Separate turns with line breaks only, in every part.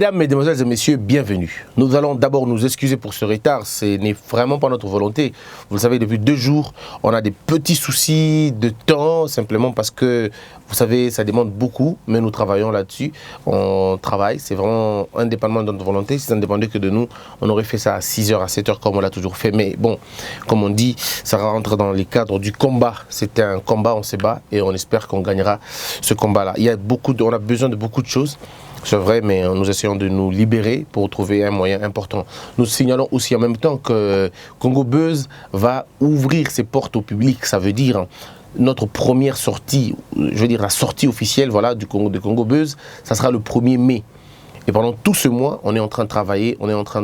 Mesdames, Mesdemoiselles et Messieurs, bienvenue. Nous allons d'abord nous excuser pour ce retard, ce n'est vraiment pas notre volonté. Vous le savez, depuis 2 jours, on a des petits soucis de temps, simplement parce que, vous savez, ça demande beaucoup, mais nous travaillons là-dessus. On travaille, c'est vraiment indépendamment de notre volonté. Si ça ne dépendait que de nous, on aurait fait ça à 6h, à 7h comme on l'a toujours fait. Mais bon, comme on dit, ça rentre dans les cadres du combat. C'était un combat, on se bat et on espère qu'on gagnera ce combat-là. On a besoin de beaucoup de choses. C'est vrai, mais nous essayons de nous libérer pour trouver un moyen important. Nous signalons aussi en même temps que Congo Buzz va ouvrir ses portes au public. Ça veut dire notre première sortie, je veux dire la sortie officielle voilà, de Congo Buzz, ça sera le 1er mai. Et pendant tout ce mois, on est en train de travailler, on est en train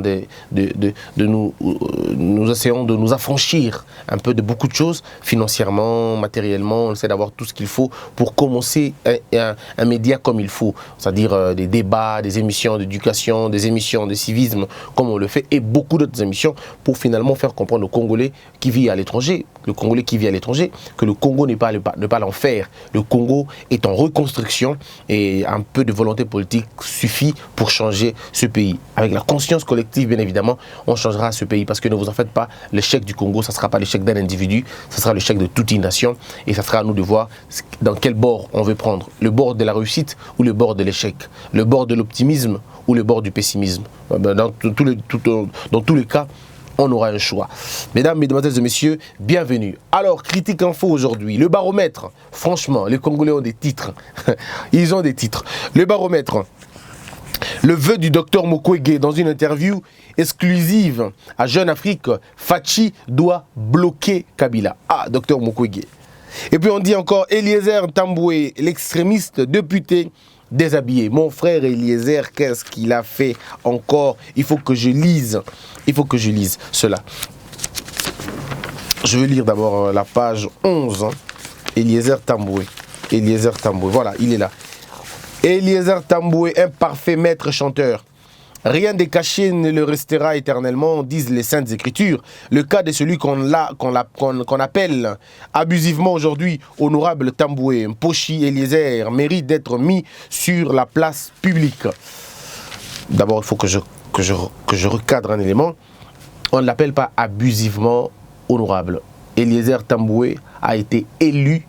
nous essayons de nous affranchir un peu de beaucoup de choses, financièrement, matériellement, on essaie d'avoir tout ce qu'il faut pour commencer un média comme il faut, c'est-à-dire des débats, des émissions d'éducation, des émissions de civisme, comme on le fait, et beaucoup d'autres émissions pour finalement faire comprendre aux Congolais qui vivent à l'étranger, le Congolais qui vit à l'étranger, que le Congo n'est pas l'enfer. Le Congo est en reconstruction et un peu de volonté politique suffit pour changer ce pays. Avec la conscience collective, bien évidemment, on changera ce pays. Parce que ne vous en faites pas, l'échec du Congo, ça ne sera pas l'échec d'un individu, ça sera l'échec de toute une nation. Et ça sera à nous de voir dans quel bord on veut prendre. Le bord de la réussite ou le bord de l'échec. Le bord de l'optimisme ou le bord du pessimisme. Dans tous les cas, on aura un choix. Mesdames, Mesdemoiselles et Messieurs, bienvenue. Alors, Critique Info aujourd'hui, le baromètre. Franchement, les Congolais ont des titres. Ils ont des titres. Le baromètre. Le vœu du docteur Mukwege dans une interview exclusive à Jeune Afrique, Fachi doit bloquer Kabila. Ah, docteur Mukwege. Et puis on dit encore Eliezer Tamboué, l'extrémiste député déshabillé. Mon frère Eliezer, qu'est-ce qu'il a fait encore? Il faut que je lise cela. Je vais lire d'abord la page 11. Eliezer Tamboué. Voilà, il est là. Eliezer Tamboué, un parfait maître chanteur. Rien de caché ne le restera éternellement, disent les Saintes Écritures. Le cas de celui qu'on appelle abusivement aujourd'hui honorable Tamboué, Mposhi Eliezer, mérite d'être mis sur la place publique. D'abord, il faut que je recadre un élément. On ne l'appelle pas abusivement honorable. Eliezer Tamboué a été élu,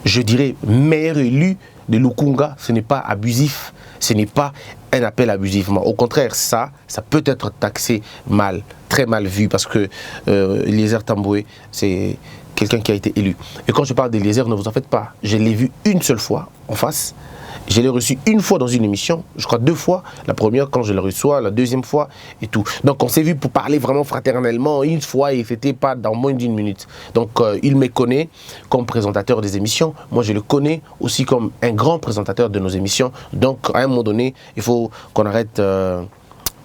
je dirais meilleur élu de Lukunga. Ce n'est pas abusif, ce n'est pas un appel abusivement. Au contraire, ça peut être taxé mal, très mal vu, parce que Eliezer Tamboué, c'est quelqu'un qui a été élu. Et quand je parle d'Eliezer, ne vous en faites pas. Je l'ai vu une seule fois en face. Je l'ai reçu une fois dans une émission, je crois 2 fois. La première quand je le reçois, la deuxième fois et tout. Donc on s'est vu pour parler vraiment fraternellement une fois et c'était pas dans moins d'1 minute. Donc il me connaît comme présentateur des émissions. Moi je le connais aussi comme un grand présentateur de nos émissions. Donc à un moment donné, il faut qu'on arrête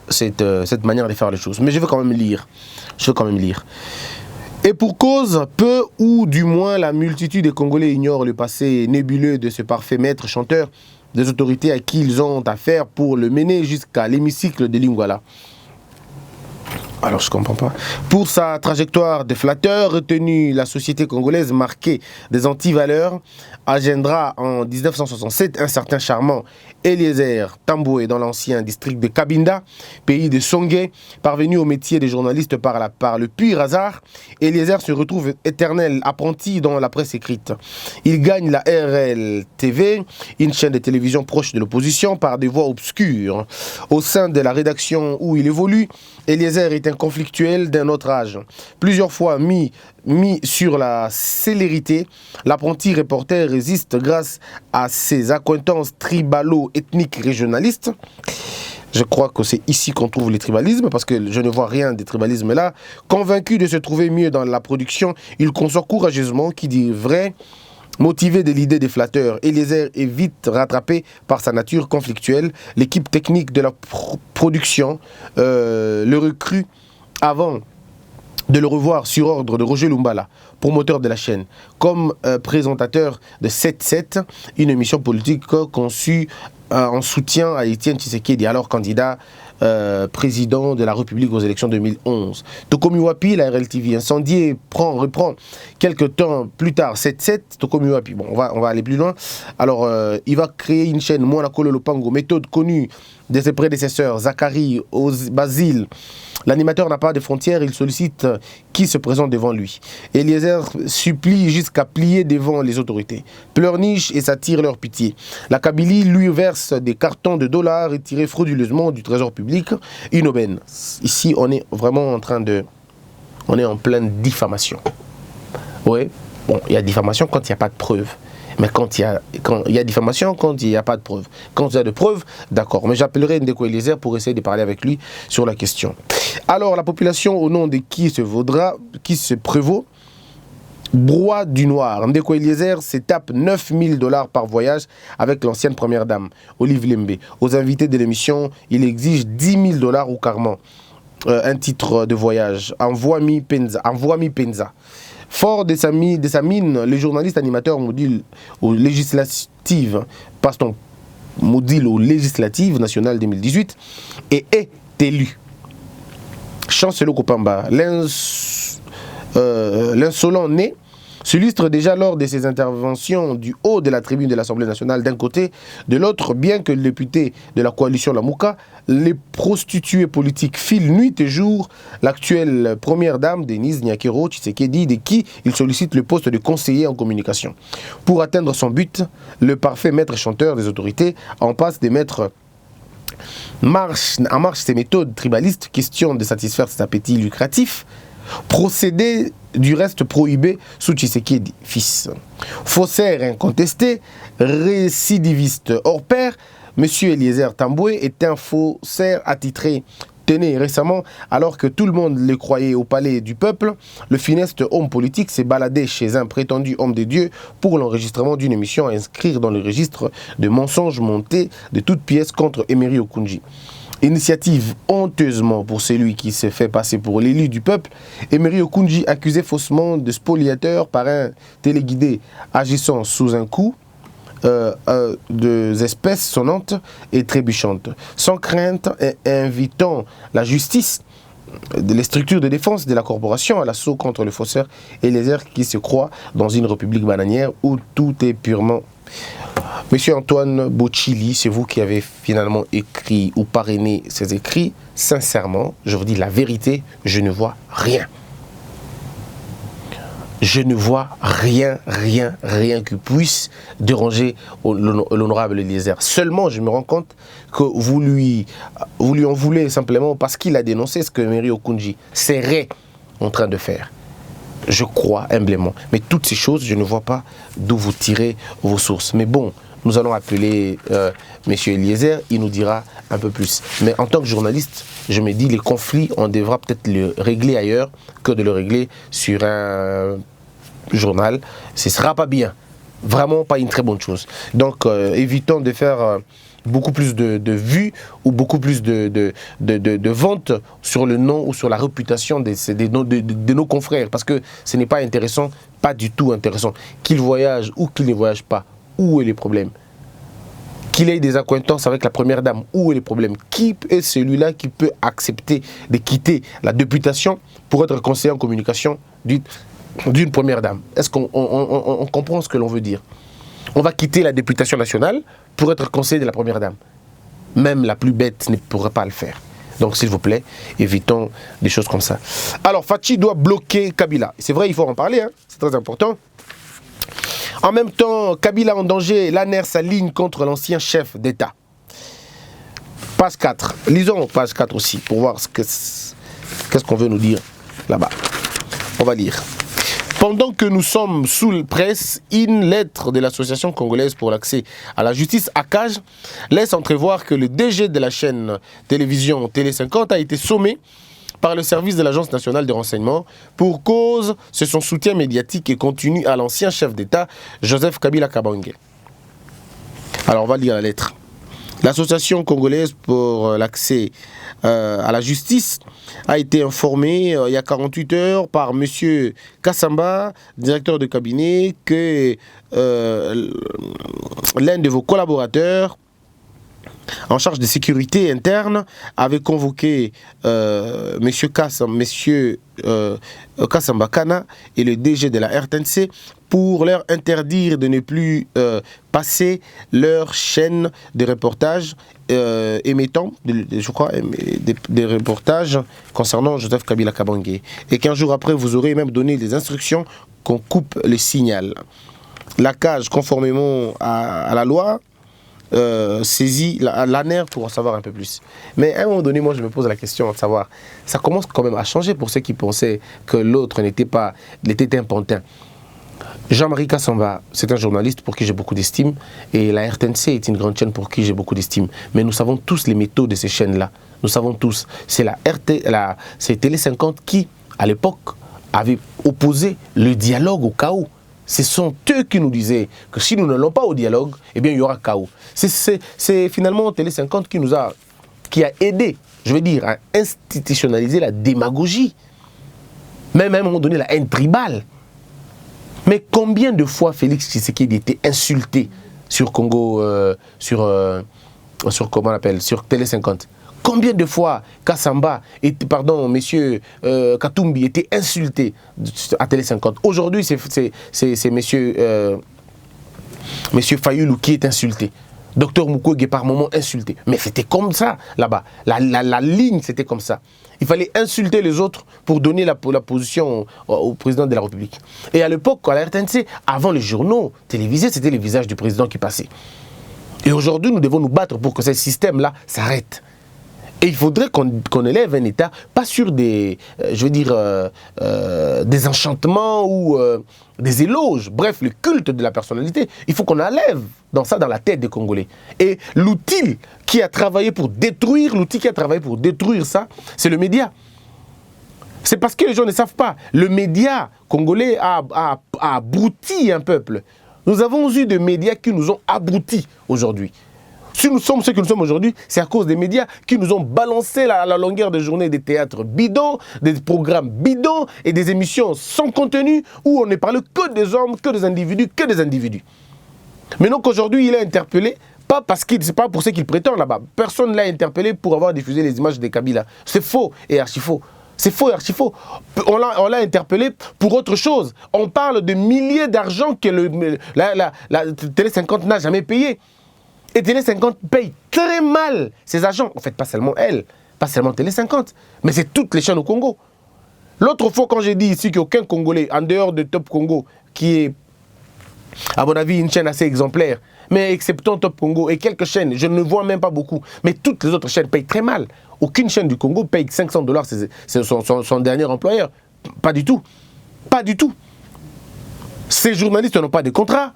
cette manière de faire les choses. Mais je veux quand même lire. Et pour cause, peu ou du moins la multitude des Congolais ignorent le passé nébuleux de ce parfait maître chanteur, des autorités à qui ils ont affaire pour le mener jusqu'à l'hémicycle de Lingwala. Alors je comprends pas. Pour sa trajectoire de flatteur retenue, la société congolaise marquée des antivaleurs agendera en 1967 un certain charmant Eliezer Tamboué dans l'ancien district de Kabinda, pays de Songé, parvenu au métier de journaliste par le pur hasard. Eliezer se retrouve éternel apprenti dans la presse écrite. Il gagne la RLTV, une chaîne de télévision proche de l'opposition, par des voies obscures. Au sein de la rédaction où il évolue, Eliezer est un conflictuel d'un autre âge. Plusieurs fois mis sur la célérité, l'apprenti reporter résiste grâce à ses accointances tribalo-ethniques régionalistes. Je crois que c'est ici qu'on trouve les tribalismes, parce que je ne vois rien des tribalismes là. Convaincu de se trouver mieux dans la production, il conçoit courageusement, qui dit vrai, motivé de l'idée des flatteurs. Eliezer est vite rattrapé par sa nature conflictuelle. L'équipe technique de la production le recrute avant de le revoir sur ordre de Roger Lumbala, promoteur de la chaîne, comme présentateur de 7-7, une émission politique conçue en soutien à Étienne Tshisekedi, alors candidat président de la République aux élections 2011. Tokomi Wapi, la RLTV incendiée, reprend quelques temps plus tard, 7-7, Tokomi Wapi. Bon, on va aller plus loin. Alors, il va créer une chaîne, Mwana Kolo Lopango, méthode connue de ses prédécesseurs, Zachary, Basile. L'animateur n'a pas de frontières, il sollicite qui se présente devant lui. Eliezer supplie jusqu'à plier devant les autorités. Pleurniche et s'attire leur pitié. La Kabylie lui verse des cartons de dollars retirés frauduleusement du trésor public, une aubaine. Ici, on est vraiment en train de... On est en pleine diffamation. Oui, bon, il y a diffamation quand il n'y a pas de preuves. Mais quand il y a diffamation, quand il n'y a pas de preuves. Quand il y a de preuves, d'accord. Mais j'appellerai Ndeko Eliezer pour essayer de parler avec lui sur la question. Alors, la population, au nom de qui se prévaut, broie du noir. Ndeko Eliezer se tape 9 000 $ par voyage avec l'ancienne première dame, Olive Lembe. Aux invités de l'émission, il exige 10 000 $ ou carrément un titre de voyage. Envoie-mi Penza. Fort de sa mine, le journaliste animateur module aux législatives, passe-t-on module aux législatives nationales 2018 et est élu. Chancelo Kopamba, l'insolent né, s'illustre déjà lors de ses interventions du haut de la tribune de l'Assemblée nationale d'un côté, de l'autre, bien que le député de la coalition Lamouka, les prostituées politiques filent nuit et jour l'actuelle première dame, Denise Nyakero Tshisekedi, de qui il sollicite le poste de conseiller en communication. Pour atteindre son but, le parfait maître chanteur des autorités en passe de mettre en marche ses méthodes tribalistes, question de satisfaire ses appétits lucratifs, procédé du reste prohibé sous Tshisekedi, fils. Faussaire incontesté, récidiviste hors pair, M. Eliezer Tamboué est un faussaire attitré. Tenez, récemment, alors que tout le monde le croyait au palais du peuple, le funeste homme politique s'est baladé chez un prétendu homme de Dieu pour l'enregistrement d'une émission à inscrire dans le registre de mensonges montés de toutes pièces contre Emery Okunji. Initiative honteusement pour celui qui s'est fait passer pour l'élu du peuple, Emery Okunji accusé faussement de spoliateur par un téléguidé agissant sous un coup des espèces sonnantes et trébuchantes, sans crainte et invitant la justice les structures de défense de la corporation à l'assaut contre le faussaire Eliezer qui se croit dans une république bananière où tout est purement... Monsieur Antoine Bochili, c'est vous qui avez finalement écrit ou parrainé ces écrits. Sincèrement, je vous dis la vérité, je ne vois rien. Je ne vois rien qui puisse déranger l'honorable Eliezer. Seulement, je me rends compte que vous lui en voulez simplement parce qu'il a dénoncé ce que Emery Okunji serait en train de faire. Je crois humblement. Mais toutes ces choses, je ne vois pas d'où vous tirez vos sources. Mais bon, nous allons appeler M. Eliezer, il nous dira un peu plus. Mais en tant que journaliste, je me dis, les conflits, on devra peut-être le régler ailleurs que de le régler sur un journal. Ce ne sera pas bien. Vraiment pas une très bonne chose. Donc, évitons de faire beaucoup plus de vues ou beaucoup plus de ventes sur le nom ou sur la réputation de nos confrères. Parce que ce n'est pas intéressant, pas du tout intéressant. Qu'il voyage ou qu'il ne voyage pas, où est le problème? Qu'il ait des accointances avec la première dame, où est le problème? Qui est celui-là qui peut accepter de quitter la députation pour être conseiller en communication d'une première dame? Est-ce qu'on comprend ce que l'on veut dire? On va quitter la députation nationale pour être conseiller de la première dame. Même la plus bête ne pourrait pas le faire. Donc s'il vous plaît, évitons des choses comme ça. Alors Fachi doit bloquer Kabila. C'est vrai, il faut en parler, hein? C'est très important. En même temps, Kabila en danger, l'ANER s'aligne contre l'ancien chef d'État. Page 4. Lisons page 4 aussi, pour voir qu'est-ce qu'on veut nous dire là-bas. On va lire. Pendant que nous sommes sous presse, une lettre de l'Association congolaise pour l'accès à la justice, ACAJ, laisse entrevoir que le DG de la chaîne télévision Télé 50 a été sommé par le service de l'Agence nationale de renseignement pour cause de son soutien médiatique et continu à l'ancien chef d'État, Joseph Kabila Kabange. Alors on va lire la lettre. L'association congolaise pour l'accès à la justice a été informée il y a 48 heures par M. Kassamba, directeur de cabinet, que l'un de vos collaborateurs en charge de sécurité interne, avait convoqué monsieur Kassamba Kana et le DG de la RTNC pour leur interdire de ne plus passer leur chaîne de reportages émettant, je crois, des reportages concernant Joseph Kabila Kabange. Et 15 jours après, vous aurez même donné des instructions qu'on coupe le signal. La CAGE, conformément à la loi, saisit l'ANER pour en savoir un peu plus. Mais à un moment donné, moi je me pose la question de savoir, ça commence quand même à changer pour ceux qui pensaient que l'autre n'était un pantin. Jean-Marie Kassamba, c'est un journaliste pour qui j'ai beaucoup d'estime, et la RTNC est une grande chaîne pour qui j'ai beaucoup d'estime. Mais nous savons tous les méthodes de ces chaînes-là. Nous savons tous. C'est c'est Télé 50 qui, à l'époque, avait opposé le dialogue au chaos. Ce sont eux qui nous disaient que si nous n'allons pas au dialogue, eh bien il y aura chaos. C'est finalement Télé 50 qui a aidé, je veux dire, à institutionnaliser la démagogie. Même à un moment donné, la haine tribale. Mais combien de fois Félix Tshisekedi était insulté sur Congo, sur comment on appelle, sur Télé 50? Combien de fois Kassamba, monsieur Katumbi était insulté à Télé 50? Aujourd'hui, c'est monsieur Fayoulou qui est insulté. Docteur Mukwege par moment insulté. Mais c'était comme ça là-bas. La ligne, c'était comme ça. Il fallait insulter les autres pour donner la position au président de la République. Et à l'époque, à la RTNC, avant les journaux télévisés, c'était le visage du président qui passait. Et aujourd'hui, nous devons nous battre pour que ce système-là s'arrête. Et il faudrait qu'on élève un État, pas sur des, des enchantements ou des éloges, bref, le culte de la personnalité. Il faut qu'on enlève dans la tête des Congolais. Et l'outil qui a travaillé pour détruire, ça, c'est le média. C'est parce que les gens ne savent pas. Le média congolais a abruti un peuple. Nous avons eu des médias qui nous ont abrutis aujourd'hui. Si nous sommes ce que nous sommes aujourd'hui, c'est à cause des médias qui nous ont balancé à la longueur des journées des théâtres bidons, des programmes bidons et des émissions sans contenu où on ne parle que des hommes, que des individus. Maintenant qu'aujourd'hui il est interpellé, c'est pas pour ce qu'il prétend là-bas. Personne ne l'a interpellé pour avoir diffusé les images de Kabila. C'est faux et archi faux. C'est faux et archi faux. On l'a interpellé pour autre chose. On parle de milliers d'argent que la Télé 50 n'a jamais payé. Et Télé 50 paye très mal ses agents. En fait, pas seulement elle, pas seulement Télé 50, mais c'est toutes les chaînes au Congo. L'autre fois, quand j'ai dit ici qu'aucun Congolais, en dehors de Top Congo, qui est, à mon avis, une chaîne assez exemplaire, mais exceptant Top Congo et quelques chaînes, je ne vois même pas beaucoup, mais toutes les autres chaînes payent très mal. Aucune chaîne du Congo paye $500, c'est son dernier employeur. Pas du tout. Pas du tout. Ces journalistes n'ont pas de contrat.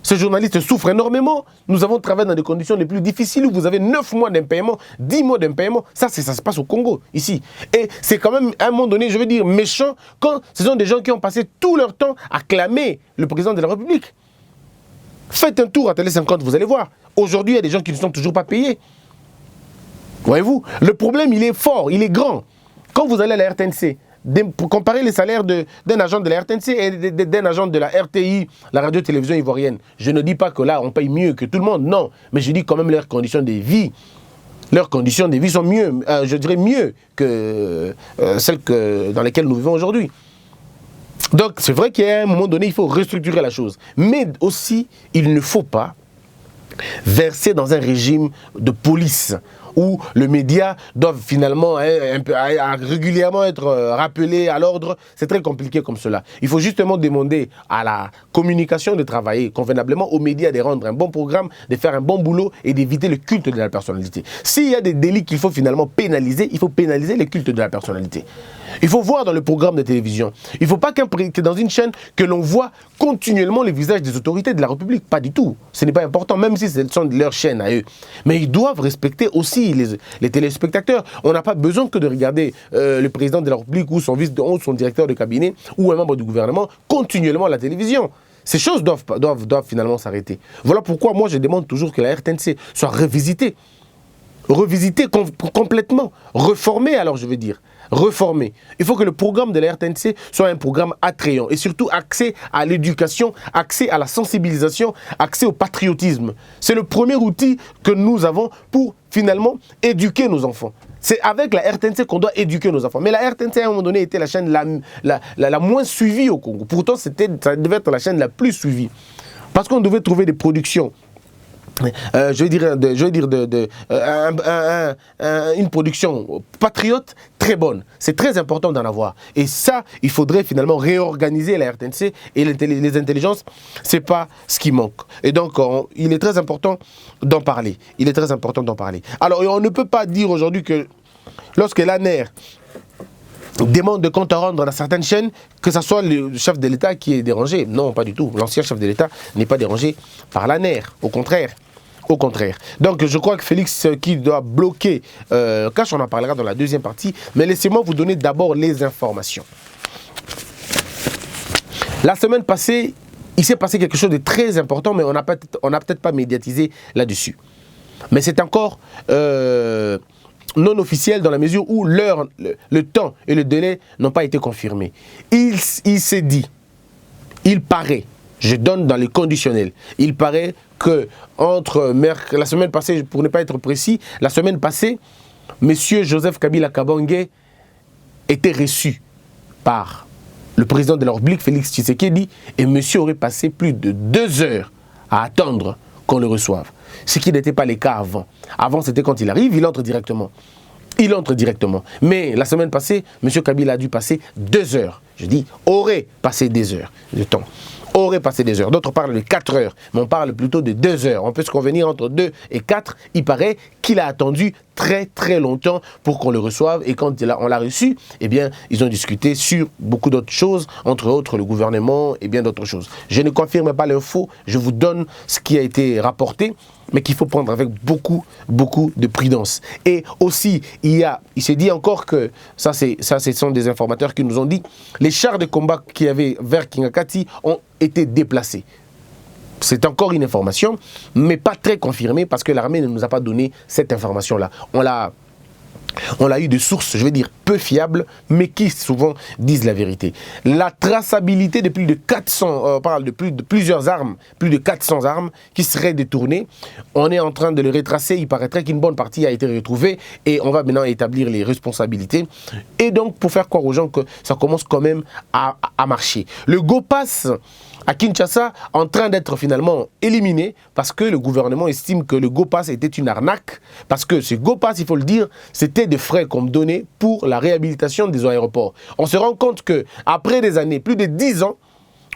Ces journalistes souffrent énormément. Nous avons travaillé dans des conditions les plus difficiles où vous avez 9 mois d'impaiement, 10 mois d'impaiement. Ça se passe au Congo, ici. Et c'est quand même, à un moment donné, je veux dire, méchant quand ce sont des gens qui ont passé tout leur temps à clamer le président de la République. Faites un tour à Télé 50, vous allez voir. Aujourd'hui, il y a des gens qui ne sont toujours pas payés. Voyez-vous, le problème, il est fort, il est grand. Quand vous allez à la RTNC, pour comparer les salaires d'un agent de la RTNC et d'un agent de la RTI, la radio-télévision ivoirienne, je ne dis pas que là, on paye mieux que tout le monde, non. Mais je dis quand même leurs conditions de vie. Leurs conditions de vie sont mieux, je dirais mieux que celles dans lesquelles nous vivons aujourd'hui. Donc, c'est vrai qu'à un moment donné, il faut restructurer la chose. Mais aussi, il ne faut pas verser dans un régime de police où le média doit finalement régulièrement être rappelé à l'ordre. C'est très compliqué comme cela. Il faut justement demander à la communication de travailler convenablement, aux médias de rendre un bon programme, de faire un bon boulot et d'éviter le culte de la personnalité. S'il y a des délits qu'il faut finalement pénaliser, il faut pénaliser le culte de la personnalité. Il faut voir dans le programme de télévision. Il ne faut pas que dans une chaîne que l'on voit continuellement les visages des autorités de la République. Pas du tout. Ce n'est pas important, même si ce sont leurs chaînes à eux. Mais ils doivent respecter aussi les téléspectateurs. On n'a pas besoin que de regarder le président de la République ou son son directeur de cabinet ou un membre du gouvernement continuellement à la télévision. Ces choses doivent finalement s'arrêter. Voilà pourquoi moi je demande toujours que la RTNC soit revisitée. revisiter complètement, reformer alors je veux dire, reformer. Il faut que le programme de la RTNC soit un programme attrayant et surtout accès à l'éducation, accès à la sensibilisation, accès au patriotisme. C'est le premier outil que nous avons pour finalement éduquer nos enfants. C'est avec la RTNC qu'on doit éduquer nos enfants. Mais la RTNC, à un moment donné, était la chaîne la moins suivie au Congo. Pourtant, ça devait être la chaîne la plus suivie. Parce qu'on devait trouver des productions. Une production patriote très bonne. C'est très important d'en avoir. Et ça, il faudrait finalement réorganiser la RTNC et les intelligences. C'est pas ce qui manque. Et donc, il est très important d'en parler. Il est très important d'en parler. Alors, on ne peut pas dire aujourd'hui que lorsque l'ANER demande de compte à rendre dans certaines chaînes, que ce soit le chef de l'État qui est dérangé. Non, pas du tout. L'ancien chef de l'État n'est pas dérangé par l'ANER. Au contraire. Au contraire. Donc, je crois que Félix qui doit bloquer Cash, on en parlera dans la deuxième partie. Mais laissez-moi vous donner d'abord les informations. La semaine passée, il s'est passé quelque chose de très important, mais on n'a peut-être pas médiatisé là-dessus. Mais c'est encore non officiel dans la mesure où l'heure, le temps et le délai n'ont pas été confirmés. Il s'est dit, il paraît, je donne dans les conditionnels, il paraît que entre la semaine passée, pour ne pas être précis, la semaine passée, M. Joseph Kabila Kabange était reçu par le président de la République, Félix Tshisekedi, et monsieur aurait passé plus de 2 heures à attendre qu'on le reçoive. Ce qui n'était pas le cas avant. Avant, c'était quand il arrive, il entre directement. Il entre directement. Mais la semaine passée, M. Kabila a dû passer 2 heures. Je dis, aurait passé des heures de temps. Aurait passé des heures. D'autres parlent de 4 heures, mais on parle plutôt de 2 heures. On peut se convenir entre 2 et 4. Il paraît qu'il a attendu très très longtemps pour qu'on le reçoive. Et quand on l'a reçu, eh bien, ils ont discuté sur beaucoup d'autres choses, entre autres le gouvernement et bien d'autres choses. Je ne confirme pas l'info, je vous donne ce qui a été rapporté, mais qu'il faut prendre avec beaucoup de prudence. Et aussi, il s'est dit encore que, ce sont des informateurs qui nous ont dit, les chars de combat qu'il y avait vers Kingakati ont été déplacés. C'est encore une information, mais pas très confirmée parce que l'armée ne nous a pas donné cette information-là. On l'a eu de sources, je vais dire, peu fiables, mais qui souvent disent la vérité. La traçabilité de plus de 400, on parle de plusieurs armes, plus de 400 armes qui seraient détournées. On est en train de les retracer, il paraîtrait qu'une bonne partie a été retrouvée et on va maintenant établir les responsabilités. Et donc, pour faire croire aux gens que ça commence quand même à marcher. Le GoPass à Kinshasa en train d'être finalement éliminé parce que le gouvernement estime que le GoPass était une arnaque, parce que ce GoPass, il faut le dire, c'était des frais qu'on me donnait pour la réhabilitation des aéroports. On se rend compte qu'après des années, plus de 10 ans,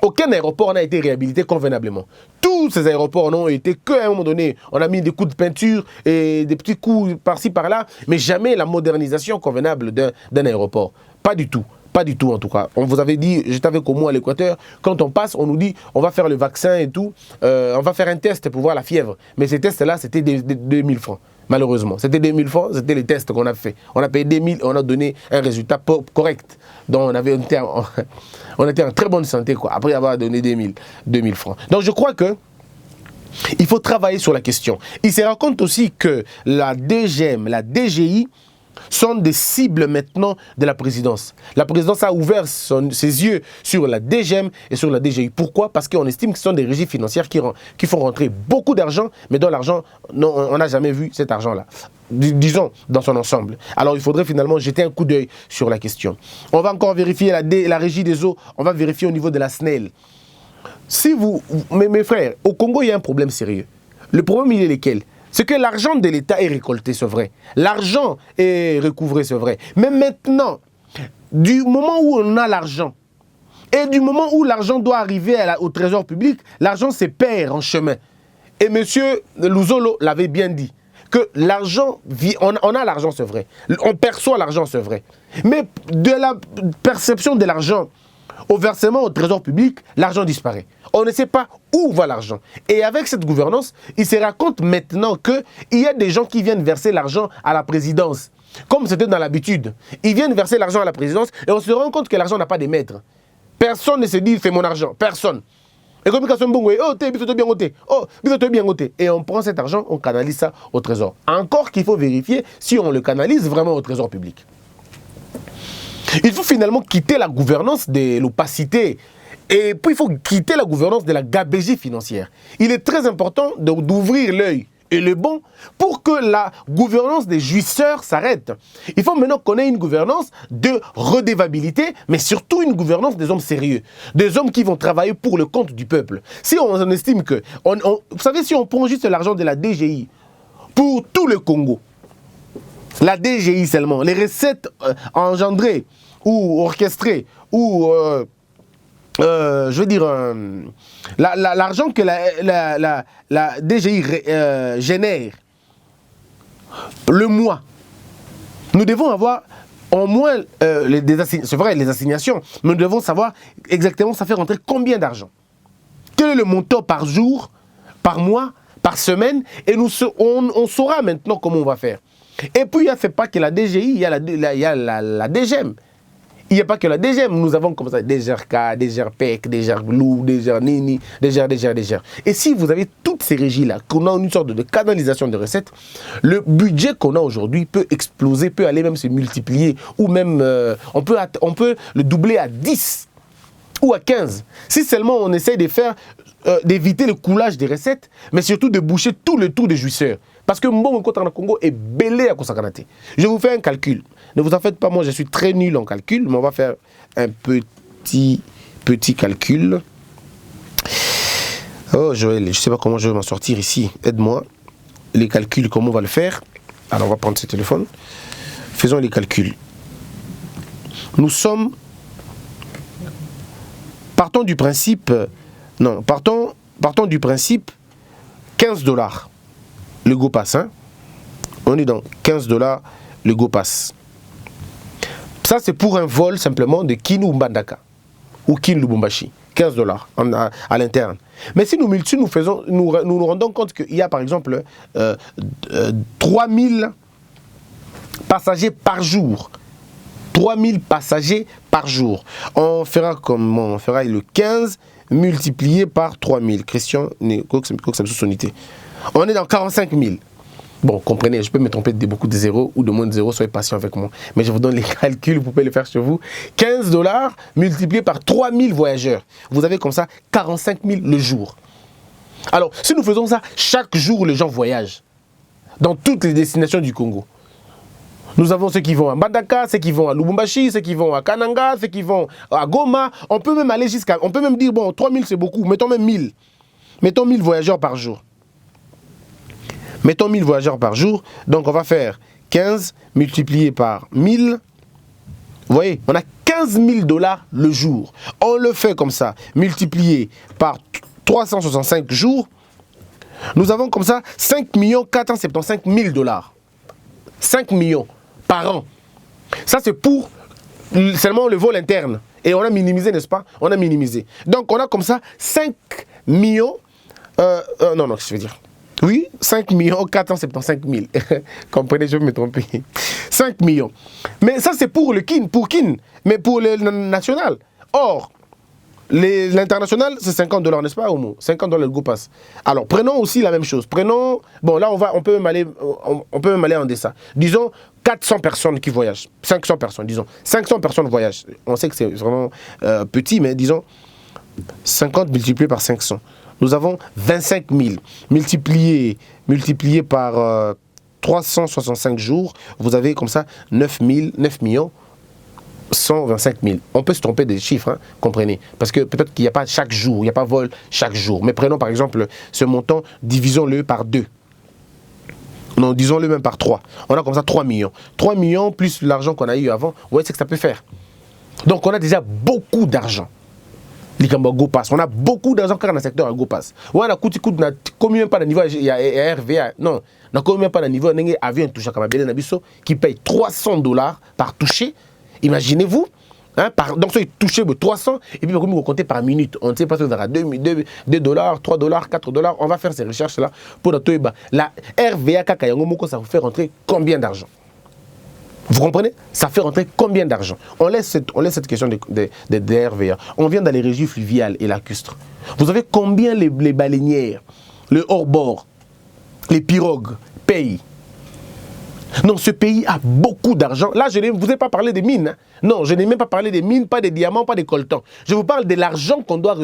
aucun aéroport n'a été réhabilité convenablement. Tous ces aéroports n'ont été qu'à un moment donné, on a mis des coups de peinture et des petits coups par-ci par-là, mais jamais la modernisation convenable d'un aéroport. Pas du tout. Pas du tout en tout cas. On vous avait dit, j'étais avec Omo à l'Équateur, quand on passe, on nous dit, on va faire le vaccin et tout, on va faire un test pour voir la fièvre. Mais ces tests-là, c'était 2000 francs, malheureusement. C'était 2000 francs, c'était les tests qu'on a fait. On a payé 2000, on a donné un résultat correct. Donc on était en très bonne santé, quoi, après avoir donné 2000 francs. Donc je crois que il faut travailler sur la question. Il se rend compte aussi que la DGM, la DGI, sont des cibles maintenant de la présidence. La présidence a ouvert ses yeux sur la DGM et sur la DGI. Pourquoi? Parce qu'on estime que ce sont des régies financières qui font rentrer beaucoup d'argent, mais dont l'argent, on n'a jamais vu cet argent-là. Disons, dans son ensemble. Alors, il faudrait finalement jeter un coup d'œil sur la question. On va encore vérifier la régie des eaux, on va vérifier au niveau de la SNEL. Si mes frères, au Congo, il y a un problème sérieux. Le problème, il est lequel? C'est que l'argent de l'État est récolté, c'est vrai. L'argent est recouvré, c'est vrai. Mais maintenant, du moment où on a l'argent, et du moment où l'argent doit arriver au trésor public, l'argent se perd en chemin. Et M. Luzolo l'avait bien dit, que l'argent, on a l'argent, c'est vrai. On perçoit l'argent, c'est vrai. Mais de la perception de l'argent au versement au trésor public, l'argent disparaît. On ne sait pas où va l'argent. Et avec cette gouvernance, il se raconte maintenant qu'il y a des gens qui viennent verser l'argent à la présidence. Comme c'était dans l'habitude. Ils viennent verser l'argent à la présidence et on se rend compte que l'argent n'a pas de maître. Personne ne se dit, fais mon argent. Personne. Et comme ça, oh, t'es bien côté. Oh, bien côté. Et on prend cet argent, on canalise ça au trésor. Encore qu'il faut vérifier si on le canalise vraiment au trésor public. Il faut finalement quitter la gouvernance de l'opacité. Et puis il faut quitter la gouvernance de la gabegie financière. Il est très important d'ouvrir l'œil et le bon pour que la gouvernance des jouisseurs s'arrête. Il faut maintenant qu'on ait une gouvernance de redevabilité, mais surtout une gouvernance des hommes sérieux, des hommes qui vont travailler pour le compte du peuple. Si on estime que, vous savez, si on prend juste l'argent de la DGI pour tout le Congo, la DGI seulement, les recettes engendrées ou orchestrées ou je veux dire, l'argent que la DGI génère le mois, nous devons avoir au moins, c'est vrai, les assignations, mais nous devons savoir exactement ça fait rentrer combien d'argent. Quel est le montant par jour, par mois, par semaine, et on saura maintenant comment on va faire. Et puis, il n'y a fait pas que la DGI, il y a la DGM. Il n'y a pas que la DGM, nous avons comme ça des GRK, des GRPEC, des GRLOU, des GRNINI, des GR. Et si vous avez toutes ces régies-là, qu'on a une sorte de canalisation de recettes, le budget qu'on a aujourd'hui peut exploser, peut aller même se multiplier, ou même on peut le doubler à 10 ou à 15. Si seulement on essaie de faire, d'éviter le coulage des recettes, mais surtout de boucher tout le tour des jouisseurs. Parce que mon côté en Congo est belé à Kosakanate. Je vous fais un calcul. Ne vous en faites pas, moi je suis très nul en calcul, mais on va faire un petit calcul. Oh Joël, je ne sais pas comment je vais m'en sortir ici. Aide-moi. Les calculs, comment on va le faire? Alors on va prendre ce téléphone. Faisons les calculs. Nous sommes... Partons du principe... Non, partons du principe 15 $. Le Go Pass, hein? On est dans 15 $, le Go Pass. Ça, c'est pour un vol simplement de Kin ou Mbandaka ou Kin Lubumbashi. 15 $ à l'interne. Mais si nous rendons compte qu'il y a par exemple 3000 passagers par jour. 3000 passagers par jour. On fera comment? On fera le 15 multiplié par 3000. Christian, on est dans 45 000. Bon, comprenez, je peux me tromper de beaucoup de zéros ou de moins de zéros, soyez patient avec moi. Mais je vous donne les calculs, vous pouvez les faire chez vous. 15 $ multiplié par 3000 voyageurs. Vous avez comme ça 45 000 le jour. Alors, si nous faisons ça, chaque jour, les gens voyagent dans toutes les destinations du Congo. Nous avons ceux qui vont à Mbandaka, ceux qui vont à Lubumbashi, ceux qui vont à Kananga, ceux qui vont à Goma. On peut même aller jusqu'à... On peut même dire, bon, 3000 c'est beaucoup, mettons même 1000. Mettons 1000 voyageurs par jour. Mettons 1000 voyageurs par jour. Donc on va faire 15 multiplié par 1000. Vous voyez, on a 15 000 $ le jour. On le fait comme ça, multiplié par 365 jours. Nous avons comme ça 5 475 000 $. 5 millions par an. Ça, c'est pour seulement le vol interne. Et on a minimisé, n'est-ce pas? On a minimisé. Donc, on a comme ça 5 millions... non, je veux dire... Oui, 5 475 000. Comprenez, je vais me tromper. 5 millions. Mais ça, c'est pour le Kin, mais pour le national. Or, l'international, c'est 50 $, n'est-ce pas, Omo? 50 $ le Go Pass. Alors, prenons aussi la même chose. Prenons... Bon, là, on peut même aller en dessin. Disons 400 personnes qui voyagent. 500 personnes, disons. 500 personnes voyagent. On sait que c'est vraiment petit, mais disons 50 multiplié par 500. Nous avons 25 000 multiplié par 365 jours. Vous avez comme ça 9 millions 125 000. On peut se tromper des chiffres, hein, comprenez. Parce que peut-être qu'il n'y a pas chaque jour, il n'y a pas vol chaque jour. Mais prenons par exemple ce montant, divisons-le par 2. Non, disons-le même par 3. On a comme ça 3 millions. 3 millions plus l'argent qu'on a eu avant, vous voyez ce que ça peut faire. Donc on a déjà beaucoup d'argent. Go Pass. On a beaucoup d'argent dans le secteur à Go Pass. On a combien pas de niveau RVA. Non, on a combien pas de niveau avion touché qui paye 300 $ par touché. Imaginez-vous. Hein, donc, ça, il touché 300 et puis vous comptez par minute. On ne sait pas si vous aurez 2 $, 3 $, 4 $. On va faire ces recherches-là pour la RVA, ça vous fait rentrer combien d'argent? Vous comprenez? Ça fait rentrer combien d'argent? On laisse cette question de RVA. On vient dans les régies fluviales et lacustres. Vous savez combien les baleinières, le hors-bord, les pirogues payent? Non, ce pays a beaucoup d'argent. Là, je ne vous ai pas parlé des mines. Hein. Non, je n'ai même pas parlé des mines, pas des diamants, pas des coltans. Je vous parle de l'argent qu'on doit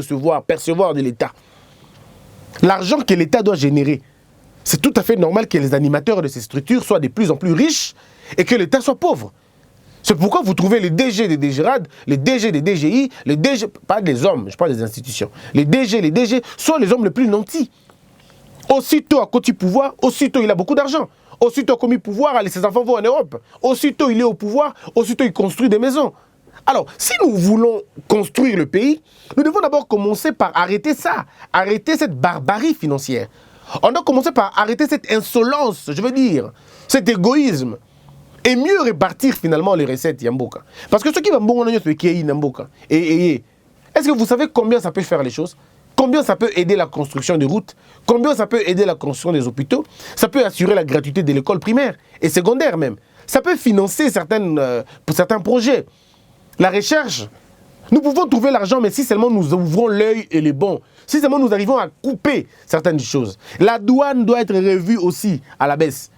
percevoir de l'État. L'argent que l'État doit générer. C'est tout à fait normal que les animateurs de ces structures soient de plus en plus riches et que l'État soit pauvre. C'est pourquoi vous trouvez les DG des DGRAD, les DG des DGI, les DG, pas des hommes, je parle des institutions. Les DG sont les hommes les plus nantis. Aussitôt à côté du pouvoir, aussitôt il a beaucoup d'argent. Aussitôt commis pouvoir, allez, ses enfants vont en Europe. Aussitôt il est au pouvoir, aussitôt il construit des maisons. Alors, si nous voulons construire le pays, nous devons d'abord commencer par arrêter ça, arrêter cette barbarie financière. On doit commencer par arrêter cette insolence, je veux dire, cet égoïsme, et mieux répartir finalement les recettes Yamboka. Parce que ce qui va est-ce que vous savez combien ça peut faire les choses? Combien ça peut aider la construction des routes? Combien ça peut aider la construction des hôpitaux? Ça peut assurer la gratuité de l'école primaire et secondaire même. Ça peut financer pour certains projets. La recherche. Nous pouvons trouver l'argent, mais si seulement nous ouvrons l'œil et les bons, si seulement nous arrivons à couper certaines choses. La douane doit être revue aussi à la baisse.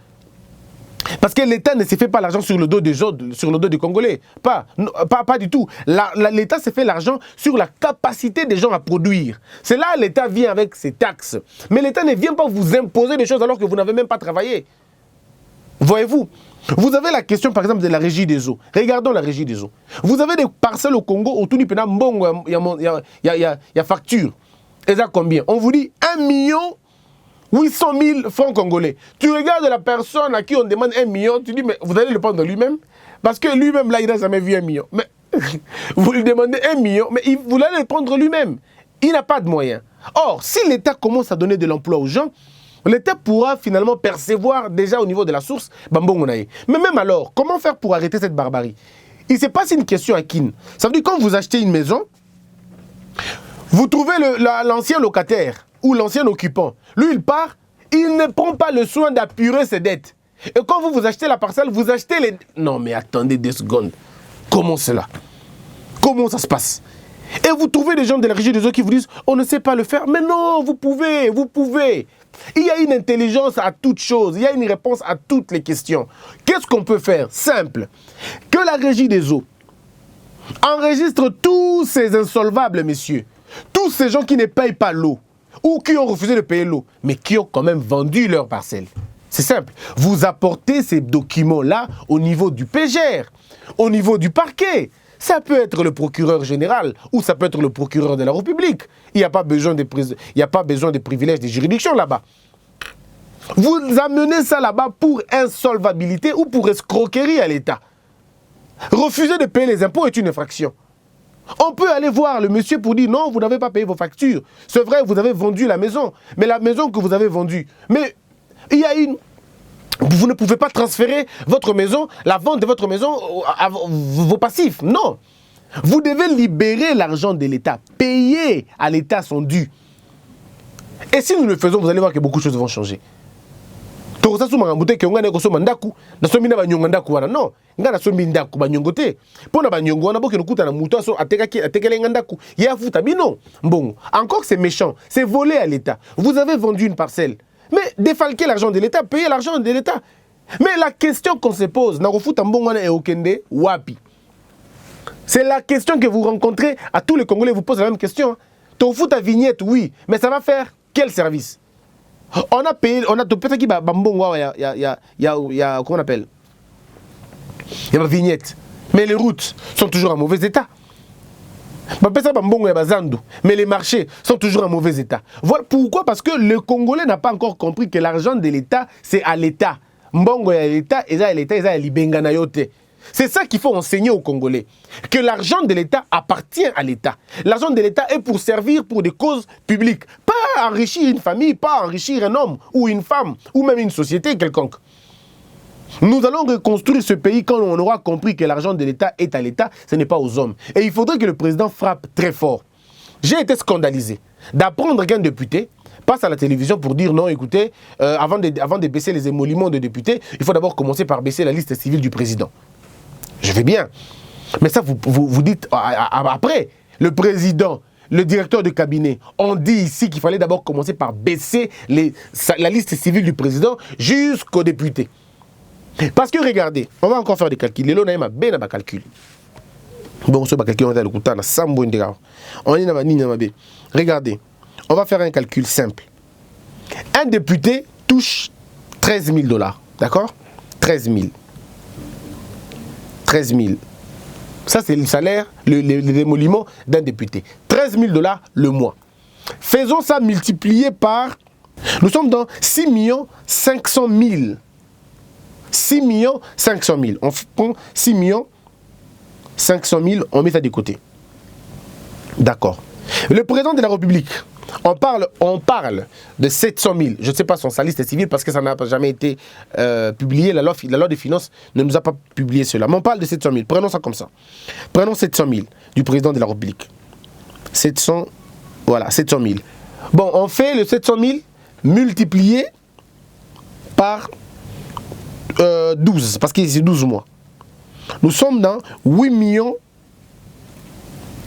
Parce que l'État ne se fait pas l'argent sur le dos des autres, sur le dos des Congolais. Pas du tout. L'État se fait l'argent sur la capacité des gens à produire. C'est là l'État vient avec ses taxes. Mais l'État ne vient pas vous imposer des choses alors que vous n'avez même pas travaillé. Voyez-vous? Vous avez la question par exemple de la régie des eaux. Regardons la régie des eaux. Vous avez des parcelles au Congo, autour du Pénam, il y a facture. Et ça combien? On vous dit 1,8 million francs congolais. Tu regardes la personne à qui on demande 1 million, tu dis, mais vous allez le prendre de lui-même? Parce que lui-même, là, il n'a jamais vu 1 million. Mais vous lui demandez 1 million, mais vous allez le prendre lui-même. Il n'a pas de moyens. Or, si l'État commence à donner de l'emploi aux gens, l'État pourra finalement percevoir déjà au niveau de la source Bambongonaï. Mais même alors, comment faire pour arrêter cette barbarie? Il se passe une question à Kin. Ça veut dire quand vous achetez une maison, vous trouvez l'ancien locataire ou l'ancien occupant. Lui, il part, il ne prend pas le soin d'apurer ses dettes. Et quand vous achetez la parcelle, vous achetez les... Non mais attendez 2 secondes. Comment cela? Comment ça se passe? Et vous trouvez des gens de la régie des eaux qui vous disent on ne sait pas le faire. Mais non, vous pouvez, vous pouvez. Il y a une intelligence à toute chose, il y a une réponse à toutes les questions. Qu'est-ce qu'on peut faire? Simple. Que la régie des eaux enregistre tous ces insolvables, messieurs, tous ces gens qui ne payent pas l'eau, ou qui ont refusé de payer l'eau, mais qui ont quand même vendu leur parcelle. C'est simple. Vous apportez ces documents-là au niveau du PGR, au niveau du parquet. Ça peut être le procureur général ou ça peut être le procureur de la République. Il n'y a pas besoin de privilèges de juridiction là-bas. Vous amenez ça là-bas pour insolvabilité ou pour escroquerie à l'État. Refuser de payer les impôts est une infraction. On peut aller voir le monsieur pour dire non, vous n'avez pas payé vos factures. C'est vrai, vous avez vendu la maison, mais la maison que vous avez vendue, mais il y a une... Vous ne pouvez pas transférer votre maison, la vente de votre maison à vos passifs. Non. Vous devez libérer l'argent de l'État, payer à l'État son dû. Et si nous le faisons, vous allez voir que beaucoup de choses vont changer. Non. Nga na sombi ndaku banyongo te. Pona banyongo wana boke nokuta na muto aso atekele ngandaku. Ya futa bino. Bon, encore c'est méchant, c'est voler à l'État. Vous avez vendu une parcelle. Mais défalquer l'argent de l'État, payer l'argent de l'État. Mais la question qu'on se pose, c'est la question que vous rencontrez à tous les Congolais, vous posez la même question. Ton foot à vignette, oui, mais ça va faire quel service? On a payé, on a peut-être qu'il y a comment on appelle? Il y a ma vignette. Mais les routes sont toujours en mauvais état. Mais les marchés sont toujours en mauvais état. Voilà pourquoi, parce que le Congolais n'a pas encore compris que l'argent de l'État, c'est à l'État. Mbongo ya l'État, et ça l'État, et ça libengana yote. C'est ça qu'il faut enseigner aux Congolais. Que l'argent de l'État appartient à l'État. L'argent de l'État est pour servir pour des causes publiques. Pas enrichir une famille, pas enrichir un homme ou une femme, ou même une société quelconque. Nous allons reconstruire ce pays quand on aura compris que l'argent de l'État est à l'État, ce n'est pas aux hommes. Et il faudrait que le président frappe très fort. J'ai été scandalisé d'apprendre qu'un député passe à la télévision pour dire non, écoutez, avant de baisser les émoluments de députés, il faut d'abord commencer par baisser la liste civile du président. Je vais bien. Mais ça, vous dites, après, le président, le directeur de cabinet, on dit ici qu'il fallait d'abord commencer par baisser la liste civile du président jusqu'aux députés. Parce que regardez, on va encore faire des calculs. Les lots, on a bien un calcul. Bon, ce calcul, on a le coup de sambo indéga. On est dans la regardez, on va faire un calcul simple. Un député touche 13 000 $. D'accord? 13 000. 13 000. Ça, c'est le salaire, l'émolument d'un député. 13 000 $ le mois. Faisons ça multiplié par... Nous sommes dans 6 500 000. 6 500 000. On prend 6 500 000, on met ça de côté. D'accord. Le président de la République, on parle de 700 000. Je ne sais pas son liste civile parce que ça n'a jamais été publié. La loi des finances ne nous a pas publié cela. Mais on parle de 700 000. Prenons ça comme ça. Prenons 700 000 du président de la République. 700 000. Bon, on fait le 700 000 multiplié par 12, parce que c'est 12 mois. Nous sommes dans 8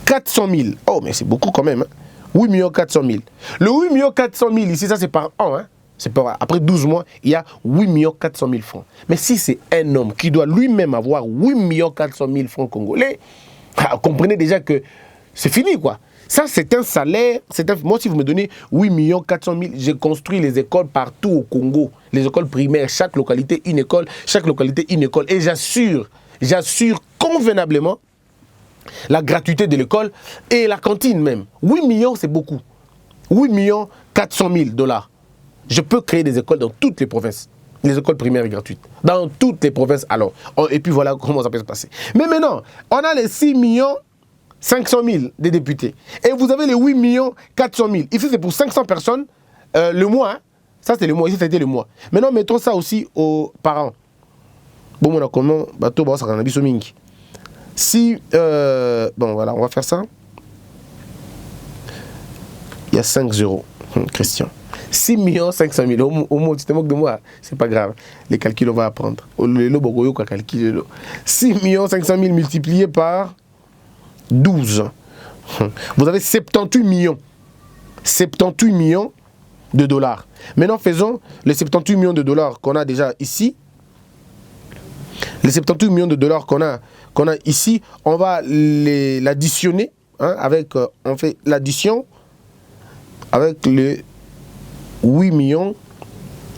400 000. Oh, mais c'est beaucoup quand même. Hein? 8 400 000. Le 8 400 000 ici, ça c'est par an. Hein? Après 12 mois, il y a 8 400 000 francs. Mais si c'est un homme qui doit lui-même avoir 8 400 000 francs congolais, comprenez déjà que c'est fini, quoi. Ça, c'est un salaire. Moi, si vous me donnez 8 400 000, j'ai construit les écoles partout au Congo. Les écoles primaires, chaque localité, une école. Chaque localité, une école. Et j'assure convenablement la gratuité de l'école et la cantine même. 8 millions, c'est beaucoup. 8 400 000 $. Je peux créer des écoles dans toutes les provinces. Les écoles primaires gratuites. Dans toutes les provinces, alors. Et puis voilà comment ça peut se passer. Mais maintenant, on a les 6 500 000 des députés. Et vous avez les 8 400 000. Ici, c'est pour 500 personnes le mois. Hein. Ça, c'est le mois. Ici, c'était le mois. Maintenant, mettons ça aussi aux parents. Bon, on a comment bateau, ça a si, bon, voilà, on va faire ça. Il y a 5 euros, Christian. 6 500 000. Au moins, tu te moques de moi. C'est pas grave. Les calculs, on va apprendre. Le lobo, calculer. 6 500 000 multiplié par 12. Vous avez 78 millions. 78 millions de $. Maintenant, faisons les 78 millions de $ qu'on a déjà ici. Les 78 millions de $ qu'on a ici, on va l'additionner. Hein, on fait l'addition avec le 8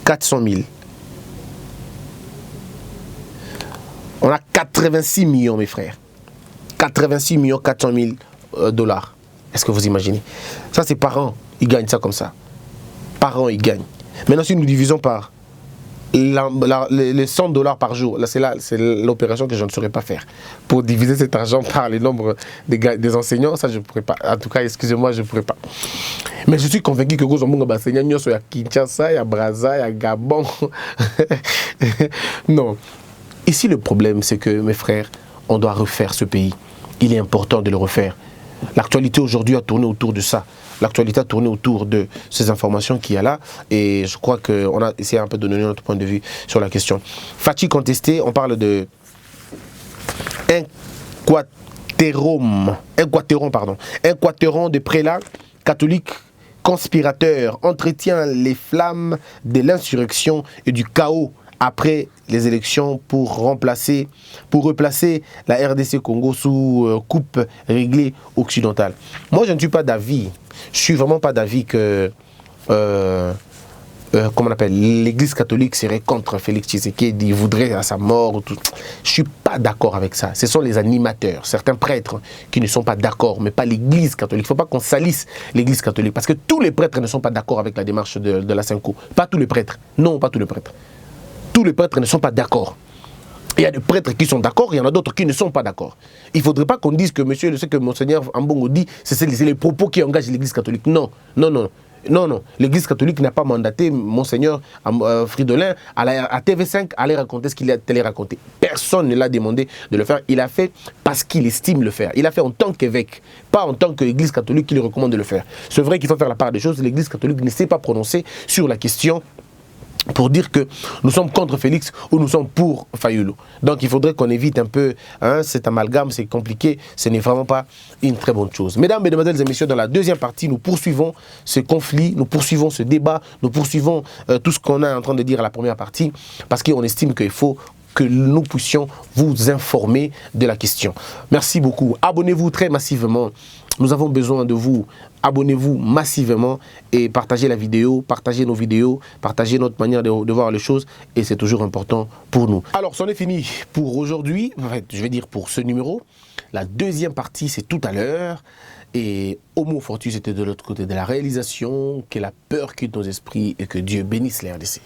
400 000. On a 86 millions, mes frères. 86 400 000 $. Est-ce que vous imaginez? Ça, c'est par an. Ils gagnent ça comme ça. Par an, ils gagnent. Maintenant, si nous divisons par les 100 $ par jour, là, c'est l'opération que je ne saurais pas faire. Pour diviser cet argent par le nombre des enseignants, ça, je ne pourrais pas. En tout cas, excusez-moi, je ne pourrais pas. Mais je suis convaincu que les enseignants sont à Kinshasa, à Brazza, à Gabon. Non. Ici, le problème, c'est que, mes frères, on doit refaire ce pays. Il est important de le refaire. L'actualité aujourd'hui a tourné autour de ça. L'actualité a tourné autour de ces informations qu'il y a là. Et je crois qu'on a essayé un peu de donner notre point de vue sur la question. Fachi contesté, on parle de un quaterron de prélats catholiques conspirateurs entretient les flammes de l'insurrection et du chaos après les élections pour replacer la RDC Congo sous coupe réglée occidentale. Moi, je ne suis pas d'avis. Je suis vraiment pas d'avis que comment on appelle, l'église catholique serait contre Félix Tshisekedi, il voudrait à sa mort. Tout. Je suis pas d'accord avec ça. Ce sont les animateurs, certains prêtres qui ne sont pas d'accord, mais pas l'église catholique. Il ne faut pas qu'on salisse l'église catholique, parce que tous les prêtres ne sont pas d'accord avec la démarche de la Synco. Pas tous les prêtres. Non, pas tous les prêtres. Tous les prêtres ne sont pas d'accord. Il y a des prêtres qui sont d'accord, il y en a d'autres qui ne sont pas d'accord. Il ne faudrait pas qu'on dise que monsieur, ce que Monseigneur Ambongo dit, c'est les propos qui engagent l'église catholique. Non, non, non. Non, non, l'église catholique n'a pas mandaté Monseigneur Fridolin à TV5 à aller raconter ce qu'il a télé-raconté. Personne ne l'a demandé de le faire. Il a fait parce qu'il estime le faire. Il a fait en tant qu'évêque, pas en tant qu'église catholique qui lui recommande de le faire. C'est vrai qu'il faut faire la part des choses. L'église catholique ne s'est pas prononcée sur la question pour dire que nous sommes contre Félix ou nous sommes pour Fayulu. Donc il faudrait qu'on évite un peu cet amalgame, c'est compliqué, ce n'est vraiment pas une très bonne chose. Mesdames, mesdemoiselles et messieurs, dans la deuxième partie, nous poursuivons ce conflit, nous poursuivons ce débat, nous poursuivons tout ce qu'on est en train de dire à la première partie, parce qu'on estime qu'il faut que nous puissions vous informer de la question. Merci beaucoup. Abonnez-vous très massivement. Nous avons besoin de vous. Abonnez-vous massivement et partagez la vidéo, partagez nos vidéos, partagez notre manière de voir les choses et c'est toujours important pour nous. Alors, c'en est fini pour aujourd'hui, en fait, je vais dire pour ce numéro. La deuxième partie, c'est tout à l'heure. Et Homo Fortus était de l'autre côté de la réalisation, que la peur quitte nos esprits et que Dieu bénisse les RDC.